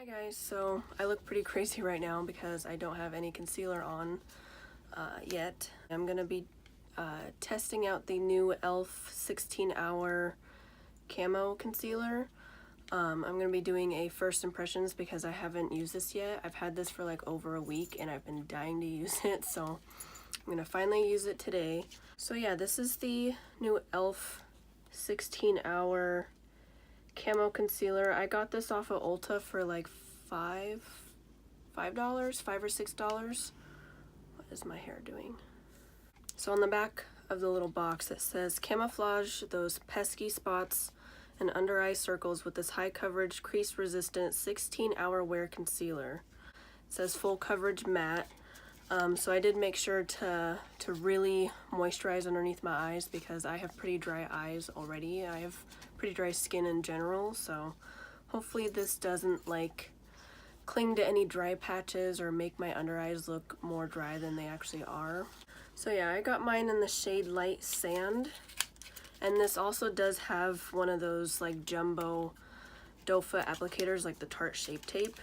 Hi guys, so I look pretty crazy right now because I don't have any concealer on yet. I'm gonna be testing out the new e.l.f. 16Hr Camo Concealer. I'm gonna be doing a first impressions because I haven't used this yet. I've had this for like over a week and I've been dying to use it, so I'm gonna finally use it today. So yeah, this is the new e.l.f. 16Hr Camo Concealer. I got this off of Ulta for like $5 or $6. What is my hair doing? So on the back of the little box it says, camouflage those pesky spots and under eye circles with this high coverage, crease resistant 16-hour wear concealer. It says full coverage matte. So I did make sure to really moisturize underneath my eyes because I have pretty dry eyes already. I have pretty dry skin in general, so hopefully this doesn't like cling to any dry patches or make my under eyes look more dry than they actually are. So yeah, I got mine in the shade Light Sand, and this also does have one of those like jumbo doe foot applicators like the Tarte Shape Tape.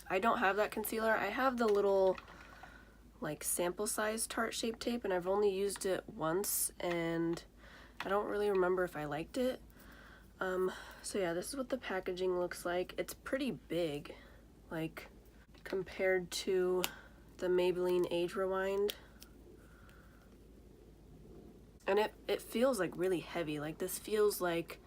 I don't have that concealer. I have the little like sample size Tarte Shape Tape, and I've only used it once and I don't really remember if I liked it. So yeah, this is what the packaging looks like. It's pretty big, like compared to the Maybelline Age Rewind. And it feels like really heavy. Like this feels like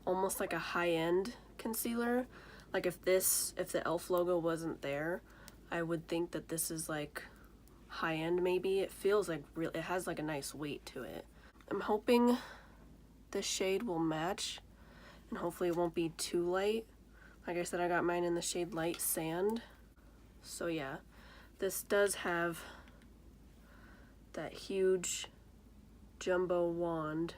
almost like a high-end concealer. Like if the e.l.f. logo wasn't there, I would think that this is like high-end maybe. It feels like it has like a nice weight to it. I'm hoping the shade will match and hopefully it won't be too light. Like I said, I got mine in the shade Light Sand. So yeah, this does have that huge jumbo wand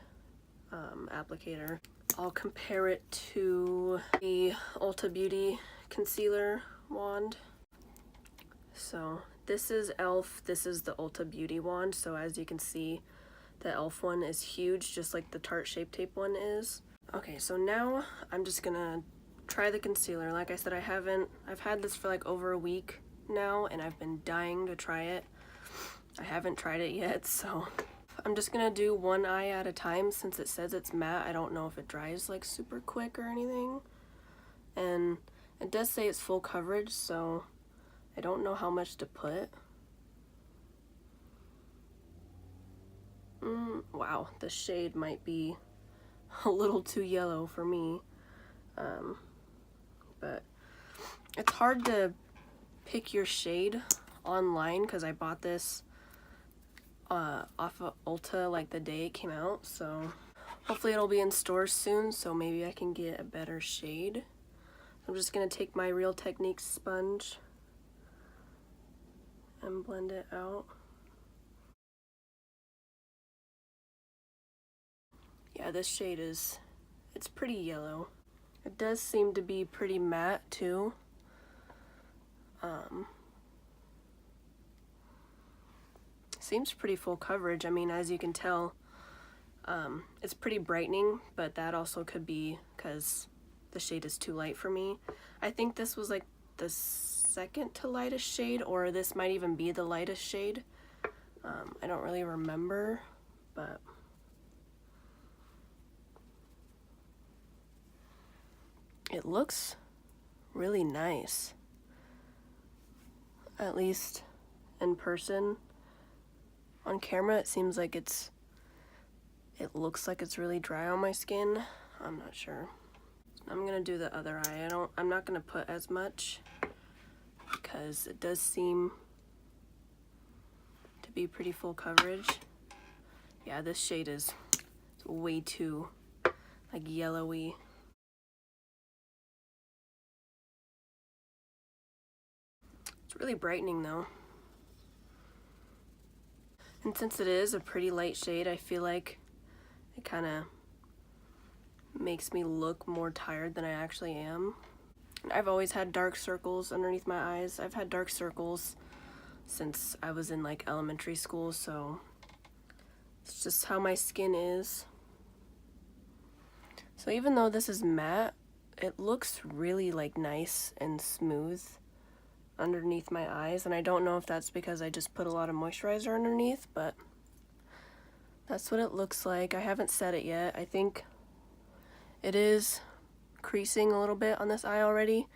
applicator. I'll compare it to the Ulta Beauty concealer wand. So this is e.l.f., this is the Ulta Beauty wand. So as you can see, the e.l.f. one is huge, just like the Tarte Shape Tape one is. Okay, so now I'm just gonna try the concealer. Like I said, I've had this for like over a week now and I've been dying to try it. I haven't tried it yet, so I'm just gonna do one eye at a time since it says it's matte. I don't know if it dries like super quick or anything. And it does say it's full coverage, so I don't know how much to put. Wow, the shade might be a little too yellow for me. But it's hard to pick your shade online because I bought this off of Ulta like the day it came out, so hopefully it'll be in stores soon, so maybe I can get a better shade. I'm just gonna take my Real Techniques sponge and blend it out. Yeah, this shade it's pretty yellow. It does seem to be pretty matte too. Seems pretty full coverage. I mean, as you can tell, it's pretty brightening, but that also could be because the shade is too light for me. I think this was like the second to lightest shade, or this might even be the lightest shade. I don't really remember, but it looks really nice, at least in person. On camera it seems like it looks like it's really dry on my skin. I'm not sure. I'm gonna do the other eye. I'm not gonna put as much because it does seem to be pretty full coverage. Yeah, this shade is way too like yellowy. It's really brightening though. And since it is a pretty light shade, I feel like it kind of makes me look more tired than I actually am. And I've always had dark circles underneath my eyes. I've had dark circles since I was in like elementary school, so it's just how my skin is. So even though this is matte, it looks really like nice and smooth underneath my eyes, and I don't know if that's because I just put a lot of moisturizer underneath, but that's what it looks like. I haven't set it yet. I think it is creasing a little bit on this eye already.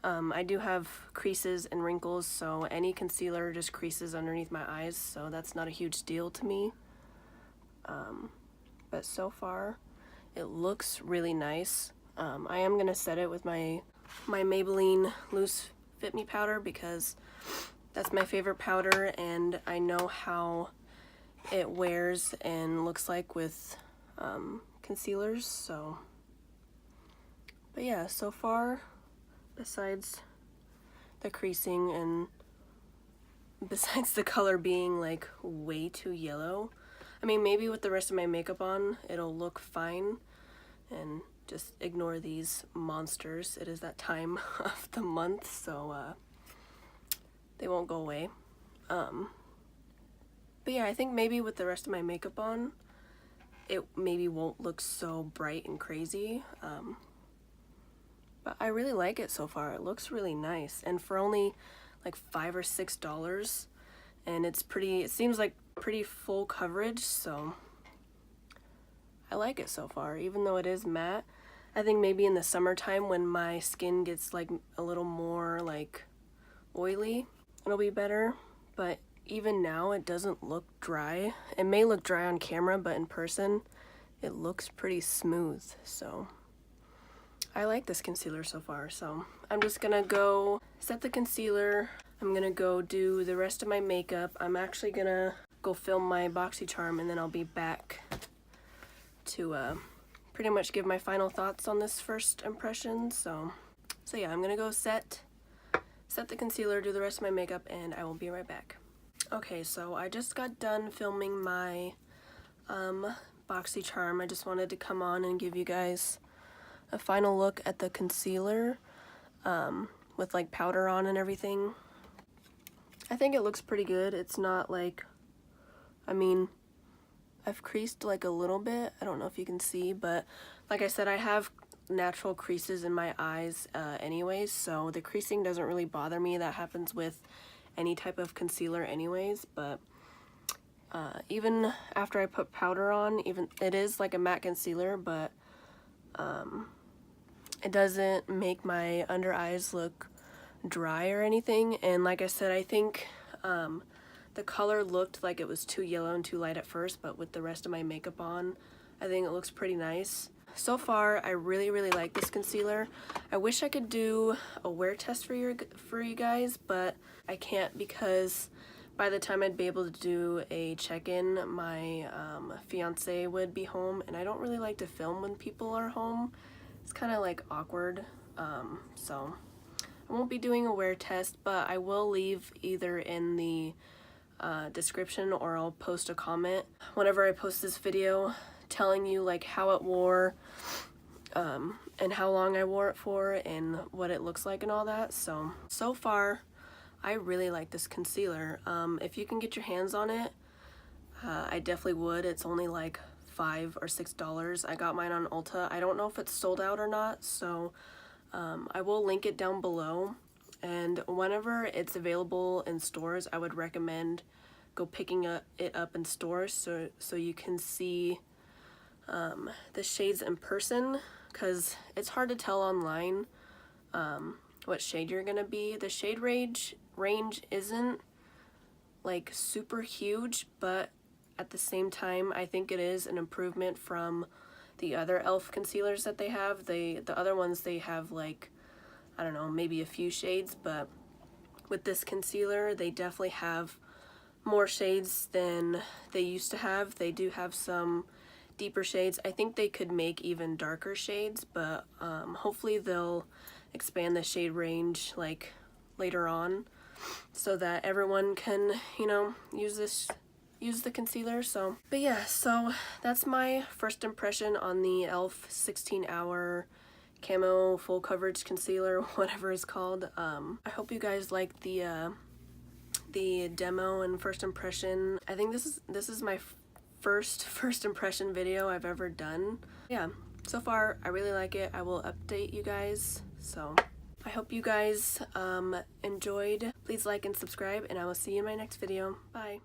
I do have creases and wrinkles, so any concealer just creases underneath my eyes, so that's not a huge deal to me. But so far, it looks really nice. I am gonna set it with my Maybelline Loose Fit Me powder because that's my favorite powder, and I know how it wears and looks like with concealers. So, but yeah, so far, besides the creasing and besides the color being like way too yellow, I mean, maybe with the rest of my makeup on, it'll look fine, and just ignore these monsters. It is that time of the month, so they won't go away. But yeah, I think maybe with the rest of my makeup on, it maybe won't look so bright and crazy. But I really like it so far. It looks really nice, and for only like $5 or $6, and it seems like pretty full coverage, so I like it so far, even though it is matte. I think maybe in the summertime when my skin gets like a little more like oily, it'll be better, but even now it doesn't look dry. It may look dry on camera, but in person it looks pretty smooth, so I like this concealer so far. So I'm just gonna go set the concealer. I'm gonna go do the rest of my makeup. I'm actually gonna go film my BoxyCharm, and then I'll be back to pretty much give my final thoughts on this first impression. So yeah, I'm gonna go set the concealer, do the rest of my makeup, and I will be right back. Okay, so I just got done filming my BoxyCharm. I just wanted to come on and give you guys a final look at the concealer with like powder on and everything. I think it looks pretty good. It's not like, I mean, I've creased like a little bit. I don't know if you can see, but like I said, I have natural creases in my eyes anyways, so the creasing doesn't really bother me. That happens with any type of concealer anyways, but even after I put powder on, even it is like a matte concealer, but it doesn't make my under eyes look dry or anything. And like I said, I think the color looked like it was too yellow and too light at first, but with the rest of my makeup on, I think it looks pretty nice. So far, I really like this concealer. I wish I could do a wear test for you guys, but I can't because by the time I'd be able to do a check-in, my fiance would be home, and I don't really like to film when people are home. It's kind of like awkward, so I won't be doing a wear test, but I will leave either in the description, or I'll post a comment whenever I post this video telling you like how it wore and how long I wore it for and what it looks like and all that. So far I really like this concealer. If you can get your hands on it, I definitely would. It's only like $5 or $6. I got mine on Ulta. I don't know if it's sold out or not, so I will link it down below, and whenever it's available in stores, I would recommend go picking it up in stores so you can see the shades in person, because it's hard to tell online what shade you're gonna be. The shade range isn't like super huge, but at the same time I think it is an improvement from the other e.l.f. concealers that they have. The other ones, they have like, I don't know, maybe a few shades, but with this concealer they definitely have more shades than they used to have. They do have some deeper shades. I think they could make even darker shades, but hopefully they'll expand the shade range like later on so that everyone can, you know, use the concealer. So, but yeah, so that's my first impression on the e.l.f. 16Hr Camo Full Coverage Concealer, whatever it's called. I hope you guys like the demo and first impression. I think this is my first impression video I've ever done. Yeah, so far I really like it. I will update you guys. So I hope you guys enjoyed. Please like and subscribe, and I will see you in my next video. Bye.